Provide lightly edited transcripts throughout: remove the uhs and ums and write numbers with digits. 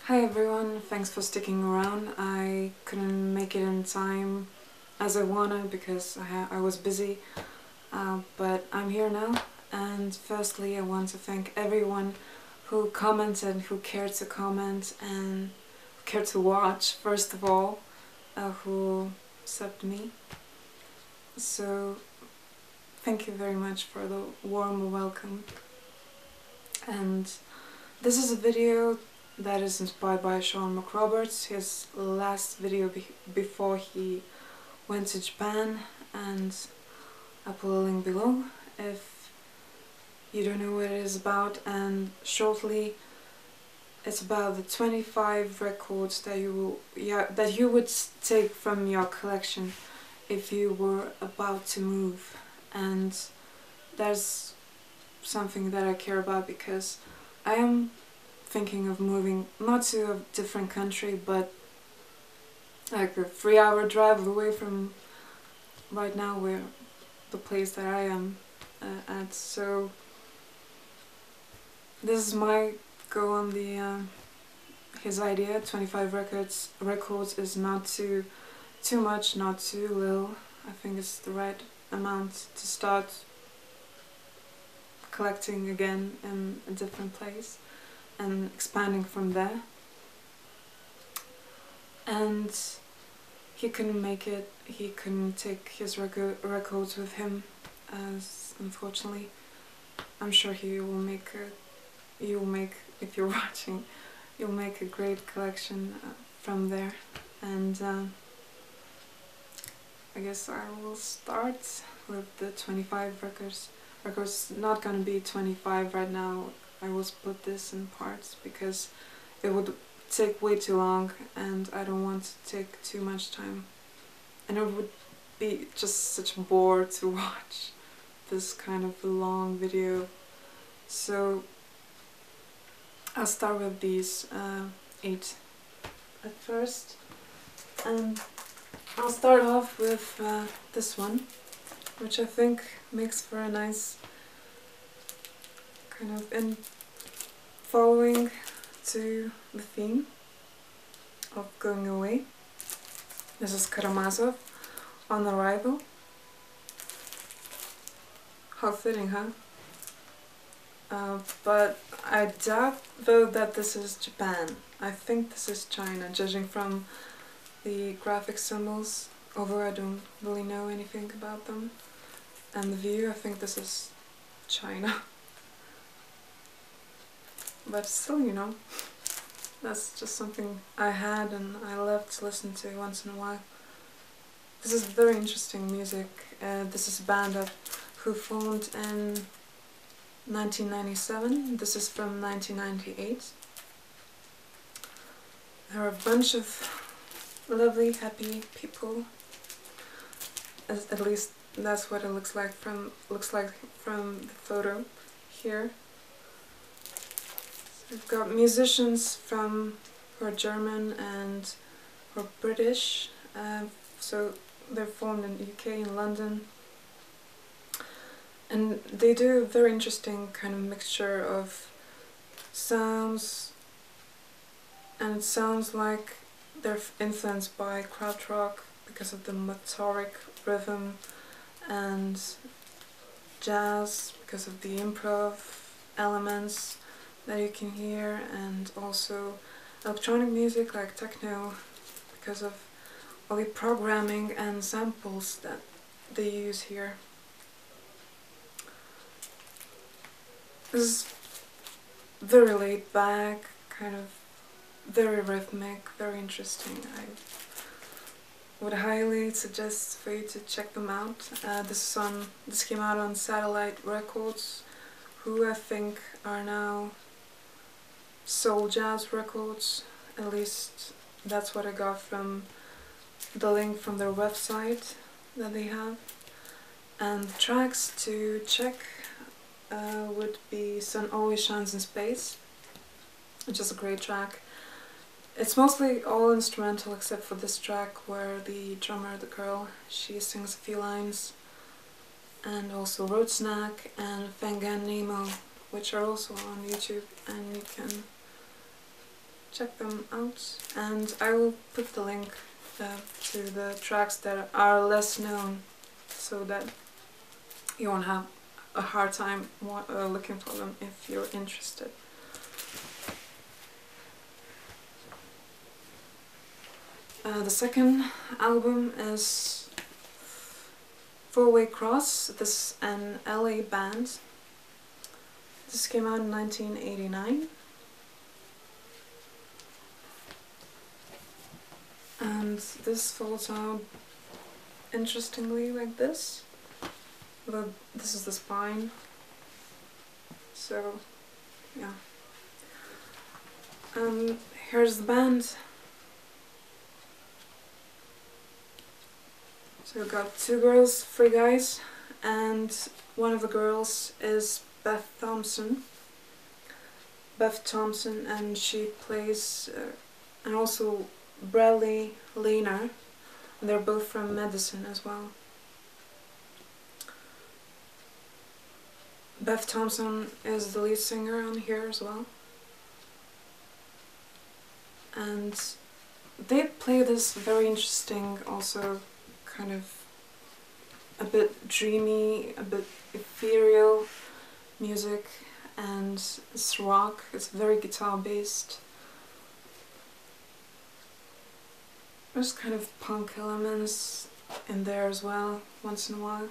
Hi everyone, thanks for sticking around. I couldn't make it in time as I wanted because I was busy, but I'm here now. And firstly I want to thank everyone who commented, who cared to comment and cared to watch, first of all, who subbed me. So thank you very much for the warm welcome. And this is a video that is inspired by Sean McRoberts, his last video before he went to Japan, and I'll put a link below if you don't know what it is about. And shortly, it's about the 25 records that you would take from your collection if you were about to move. And there's something that I care about because I am thinking of moving, not to a different country, but like a 3-hour drive away from right now where the place that I am at. So this is my go on the his idea. 25 records is not too much, not too little. I think it's the right amount to start collecting again in a different place and expanding from there. And he couldn't make it, he couldn't take his records with him, as unfortunately. I'm sure he will make if you're watching, you'll make a great collection from there. And I guess I will start with the 25 records. Not gonna be 25 right now. I will split this in parts because it would take way too long and I don't want to take too much time, and it would be just such a bore to watch this kind of long video. So I'll start with these 8 at first, and I'll start off with this one, which I think makes for a nice kind of following to the theme of going away. This is Karamasov, On Arrival. How fitting, huh? But I doubt though that this is Japan. I think this is China, judging from the graphic symbols, although I don't really know anything about them. And the view, I think this is China. But still, you know, that's just something I had and I love to listen to once in a while. This is very interesting music. This is a band who formed in 1997. This is from 1998. There are a bunch of lovely, happy people. At least that's what it looks like from the photo here. We've got musicians who are German and who are British, so they're formed in the UK, in London, and they do a very interesting kind of mixture of sounds, and it sounds like they're influenced by krautrock because of the metallic rhythm, and jazz because of the improv elements that you can hear, and also electronic music like techno because of all the programming and samples that they use here. This is very laid back, kind of very rhythmic, very interesting. I would highly suggest for you to check them out. This came out on Satellite Records, who I think are now Soul Jazz Records. At least that's what I got from the link from their website that they have. And the tracks to check would be Sun Always Shines in Space, which is a great track. It's mostly all instrumental except for this track where the drummer, the girl, she sings a few lines. And also Road Snack and Fenian Jazz, which are also on YouTube, and you can check them out, and I will put the link to the tracks that are less known, so that you won't have a hard time looking for them if you're interested. The second album is Fourwaycross. This is an LA band. This came out in 1989. And this folds out interestingly like this. This is the spine. So, yeah. Here's the band. So we've got 2 girls, 3 guys, and one of the girls is Beth Thompson, and she plays, and also Bradley Lehner, and they're both from Madison as well. Beth Thompson is the lead singer on here as well, and they play this very interesting, also kind of a bit dreamy, a bit ethereal music, and it's rock. It's very guitar based. There's kind of punk elements in there as well, once in a while.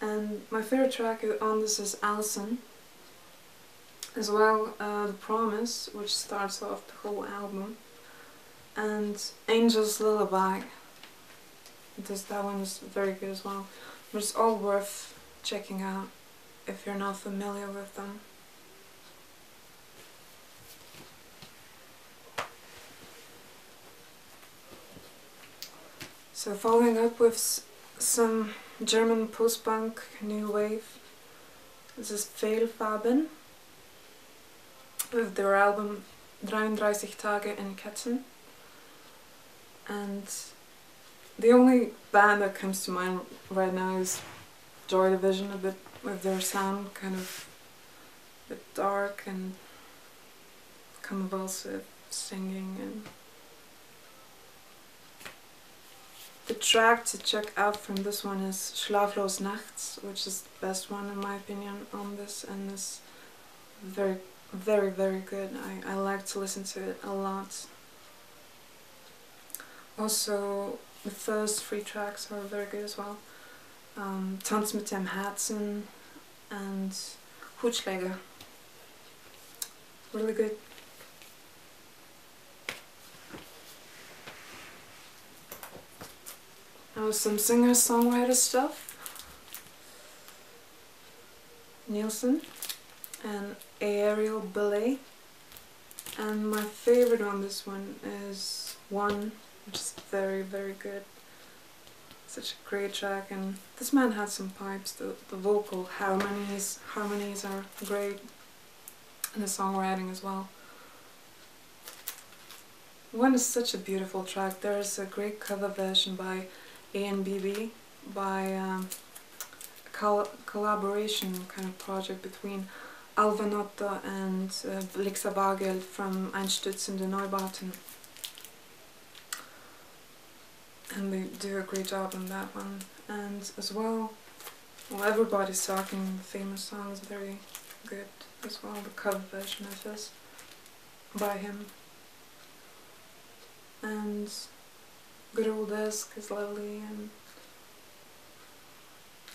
And my favorite track on this is Allison, as well The Promise, which starts off the whole album, and Angel's Lullaby. That one is very good as well, but it's all worth checking out if you're not familiar with them. So following up with some German post-punk new wave, this is Fehlfarben with their album 33 Tage in Ketten, and the only band that comes to mind right now is Joy Division, a bit with their sound, kind of a bit dark and convulsive singing. And the track to check out from this one is Schlaflos Nachts, which is the best one in my opinion on this, and is very, very, very good. I like to listen to it a lot. Also, the first 3 tracks are very good as well. Tanz mit dem Herzen and Hutschläger. Really good. Now some singer-songwriter stuff. Nielsen and Aerial Ballet. And my favorite on this one is One, which is very, very good. Such a great track, and this man had some pipes. The vocal harmonies are great, and the songwriting as well. One is such a beautiful track. There is a great cover version by ANBB, by a collaboration kind of project between Alvanotto and Blixa Bargeld from Einstürzende Neubauten. And they do a great job on that one. And as well, Everybody's Talking, the famous song, is very good as well, the cover version of this by him. And Good Old Desk is lovely, and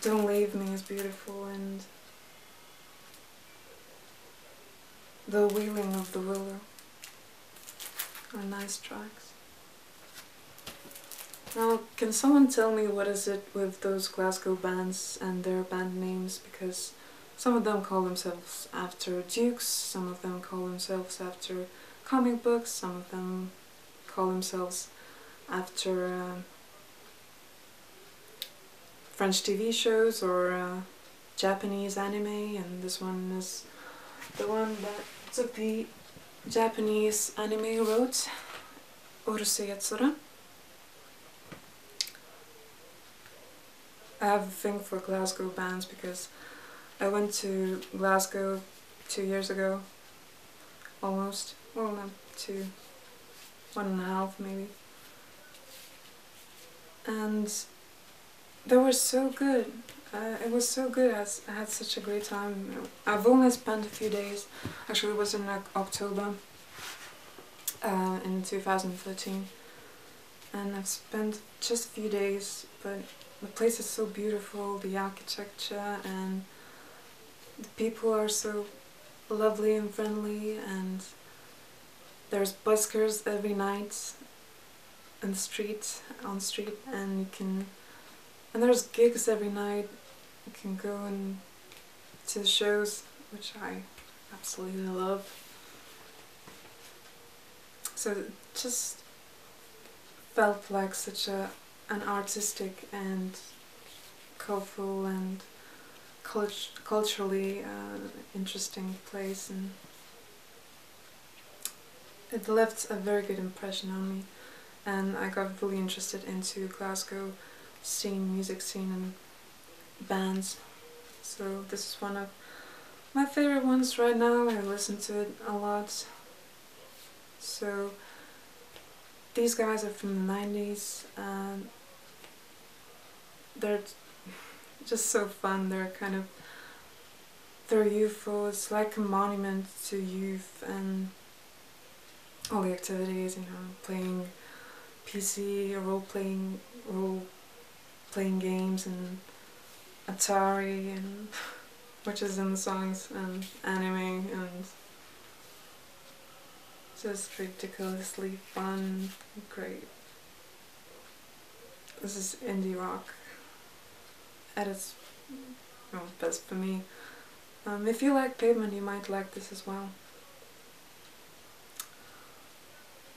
Don't Leave Me is beautiful, and The Wheeling of the Willow are nice tracks. Now, can someone tell me what is it with those Glasgow bands and their band names? Because some of them call themselves after dukes, some of them call themselves after comic books, some of them call themselves after French TV shows or Japanese anime, and this one is the one that took the Japanese anime route, Urusei Yatsura. I have a thing for Glasgow bands because I went to Glasgow 2 years ago, almost. almost. Well, not 2, 1.5 maybe. And they were so good. It was so good. I had such a great time. I've only spent a few days. Actually, it was in October in 2013. And I've spent just a few days, but the place is so beautiful, the architecture, and the people are so lovely and friendly, and there's buskers every night in the street, on street, and there's gigs every night. You can go to the shows, which I absolutely love. So it just felt like such an artistic and colorful and culturally interesting place, and it left a very good impression on me, and I got really interested into Glasgow scene, music scene and bands. So this is one of my favorite ones right now. I listen to it a lot. So these guys are from the 90s, and they're just so fun. They're youthful. It's like a monument to youth and all the activities, you know, playing PC, role-playing games, and Atari, and which is in the songs, and anime, and just ridiculously fun, great. This is indie rock at its best for me. If you like Pavement, you might like this as well.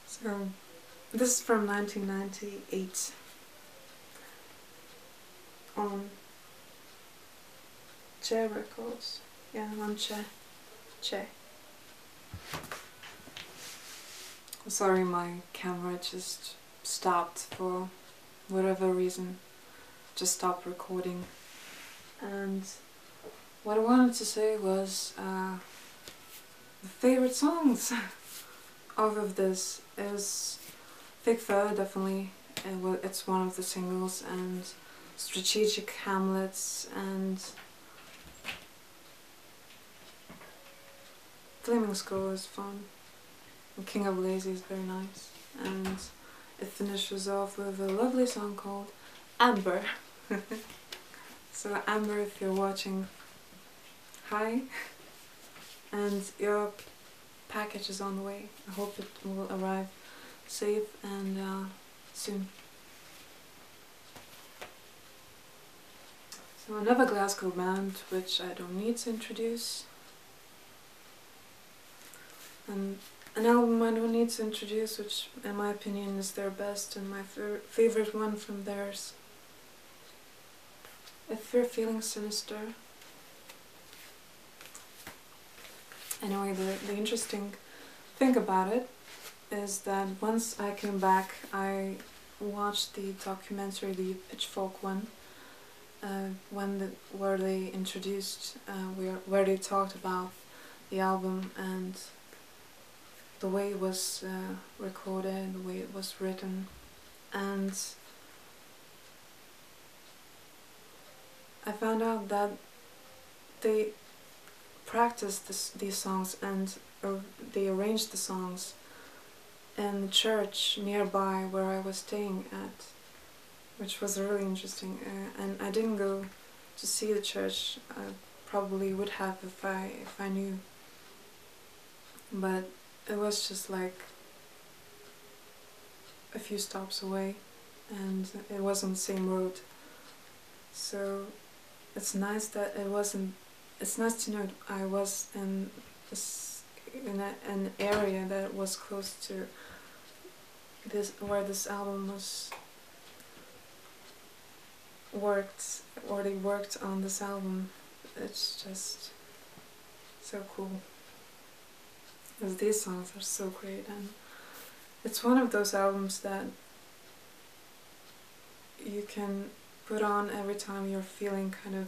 So this is from 1998 on Che Records. Yeah, on Che. Sorry, my camera just stopped for whatever reason. Just stopped recording. And what I wanted to say was the favorite songs of this is Fehlfarben, definitely. It's one of the singles, and Strategic Hamlets, and Flaming Skull is fun. And King of Lazy is very nice. And it finishes off with a lovely song called Amber. So Amber, if you're watching, hi. And your package is on the way. I hope it will arrive safe and soon. So another Glasgow band, which I don't need to introduce. And an album I don't need to introduce, which in my opinion is their best and my favorite one from theirs. If You're Feeling Sinister. Anyway, the interesting thing about it is that once I came back, I watched the documentary, the Pitchfork one, where they introduced, where they talked about the album and the way it was recorded, the way it was written, and I found out that they practiced these songs or they arranged the songs in the church nearby where I was staying at, which was really interesting. And I didn't go to see the church. I probably would have if I knew, but it was just like a few stops away, and it was on the same road. So it's nice that it wasn't. It's nice to know I was in an area that was close to this, where this album was worked, or they worked on this album. It's just so cool, because these songs are so great, and it's one of those albums that you can put on every time you're feeling kind of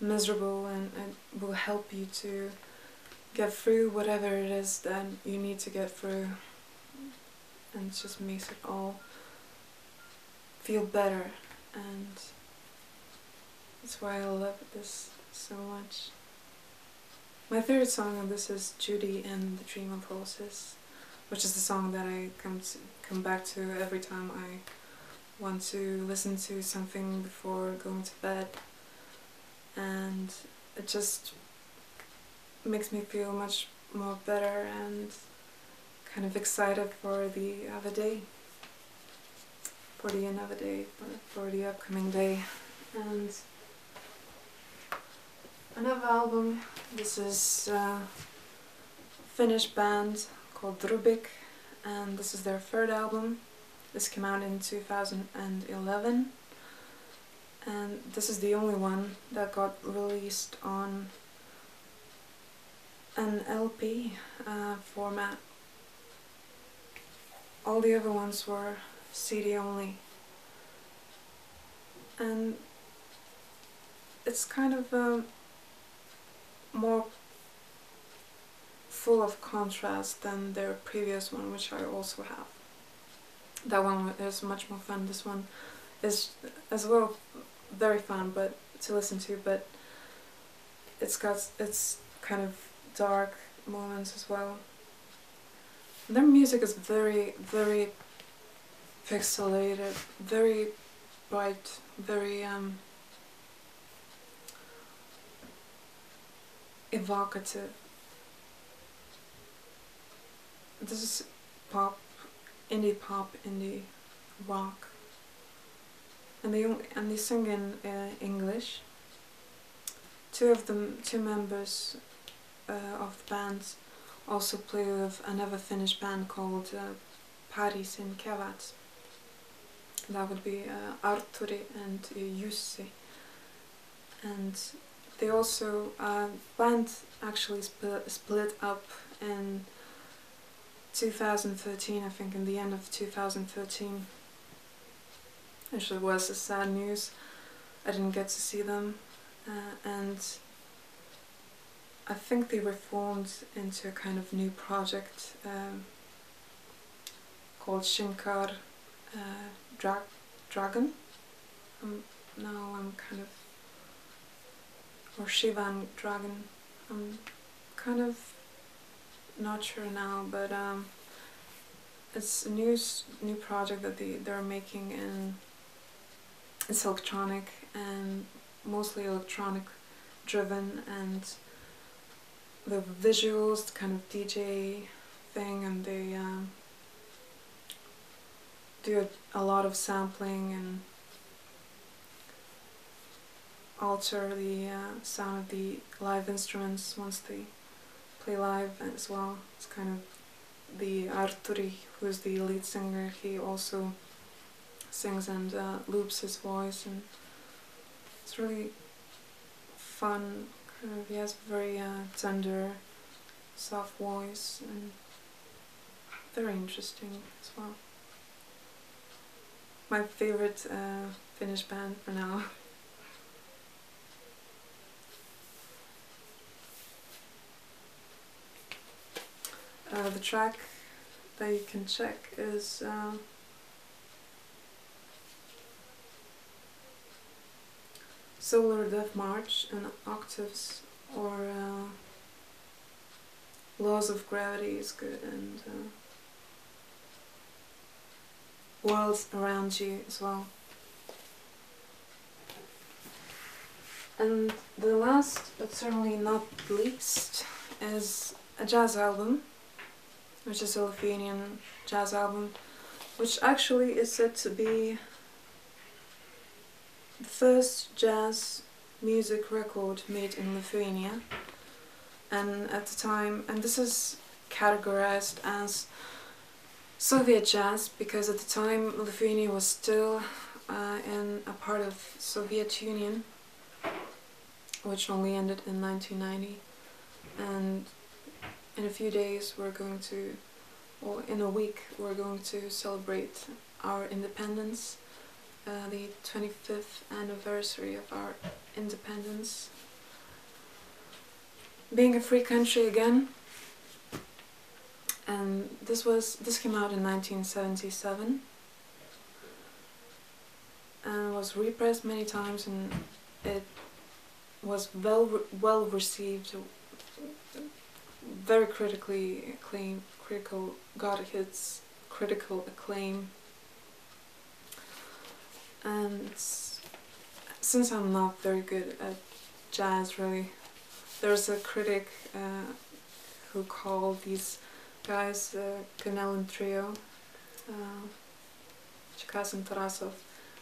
miserable, and it will help you to get through whatever it is that you need to get through, and it just makes it all feel better, and that's why I love this so much. My favorite song of this is Judy and the Dream of Horses, which is the song that I come back to every time I want to listen to something before going to bed, and it just makes me feel much more better and kind of excited for the other day, for the upcoming day. And another album, this is a Finnish band called Rubik, and this is their third album. This came out in 2011, and this is the only one that got released on an LP format. All the other ones were CD only, and it's kind of more full of contrast than their previous one, which I also have. That one is much more fun. This one is as well very fun but to listen to, but it's kind of dark moments as well. Their music is very, very pixelated, very bright, very evocative. This is pop, indie rock, and they sing in English. Two members of the band also play with another Finnish band called Paris in Kevat. That would be Arturi and Jussi. And they also, band actually split up in 2013, I think, in the end of 2013. Which was a sad news. I didn't get to see them, and I think they reformed into a kind of new project called Shinkar Dragon. Now I'm kind of, or Shivan Dragon. I'm kind of not sure now, but it's a new project that they're making, and it's electronic and mostly electronic driven, and the visuals, the kind of DJ thing, and they do a lot of sampling and alter the sound of the live instruments once they play live as well. It's kind of the Arturi, who is the lead singer, he also sings and loops his voice, and it's really fun. Kind of, he has a very tender, soft voice, and very interesting as well. My favorite Finnish band for now. The track that you can check is Solar Death March in octaves, or Laws of Gravity is good, and Worlds Around You as well. And the last, but certainly not least, is a jazz album, which is a Fenian Jazz album, which actually is said to be the first jazz music record made in Lithuania. And at the time, and this is categorized as Soviet jazz because at the time Lithuania was still in a part of Soviet Union, which only ended in 1990. And in a few days we're going to, or in a week, we're going to celebrate our independence, the 25th anniversary of our independence. being a free country again, and this came out in 1977 and was repressed many times, and it was well received, very critically acclaimed, got its critical acclaim. And since I'm not very good at jazz really, there's a critic who called these guys Ganelin trio, Karamasov,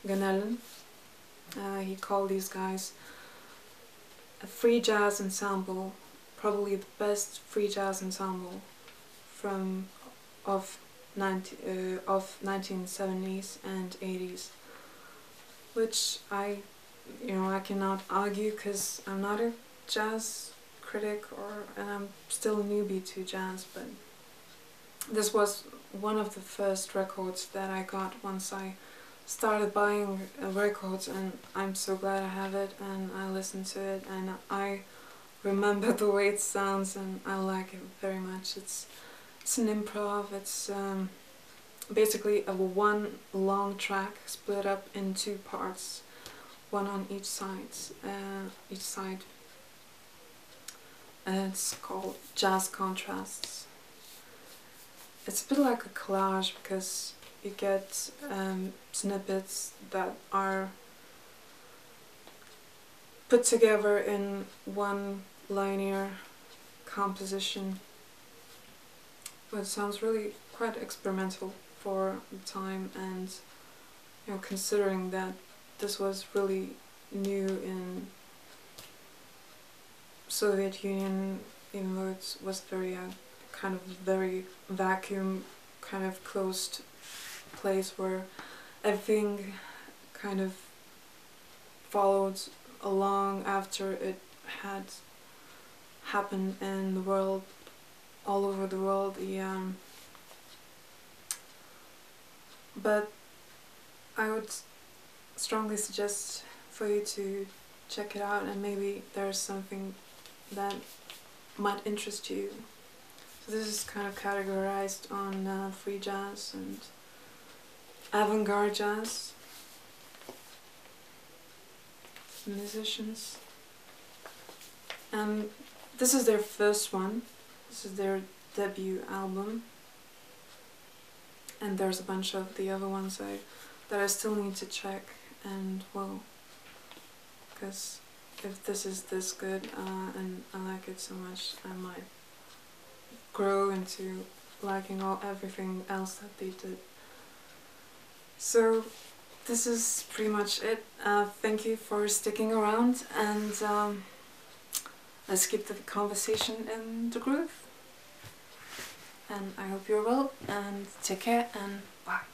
Ganelin. He called these guys a free jazz ensemble, probably the best free jazz ensemble of 1970s and 80s, which I cannot argue, because I'm not a jazz critic, and I'm still a newbie to jazz, but this was one of the first records that I got once I started buying records, and I'm so glad I have it, and I listen to it, and I remember the way it sounds, and I like it very much. It's an improv. It's basically a one long track split up in two parts, one on each side. And it's called Jazz Contrasts. It's a bit like a collage, because you get snippets that are put together in one linear composition. But it sounds really quite experimental for the time, and considering that this was really new in Soviet Union, even though it was very kind of very vacuum, kind of closed place where everything kind of followed along after it had happened in the world, all over the world. But I would strongly suggest for you to check it out, and maybe there's something that might interest you. So this is kind of categorized on free jazz and avant-garde jazz musicians. And this is their first one. This is their debut album. And there's a bunch of the other ones that I still need to check, and well, because if this is this good and I like it so much, I might grow into liking everything else that they did. So this is pretty much it. Thank you for sticking around, and let's keep the conversation in the groove. And I hope you're well, and take care, and bye.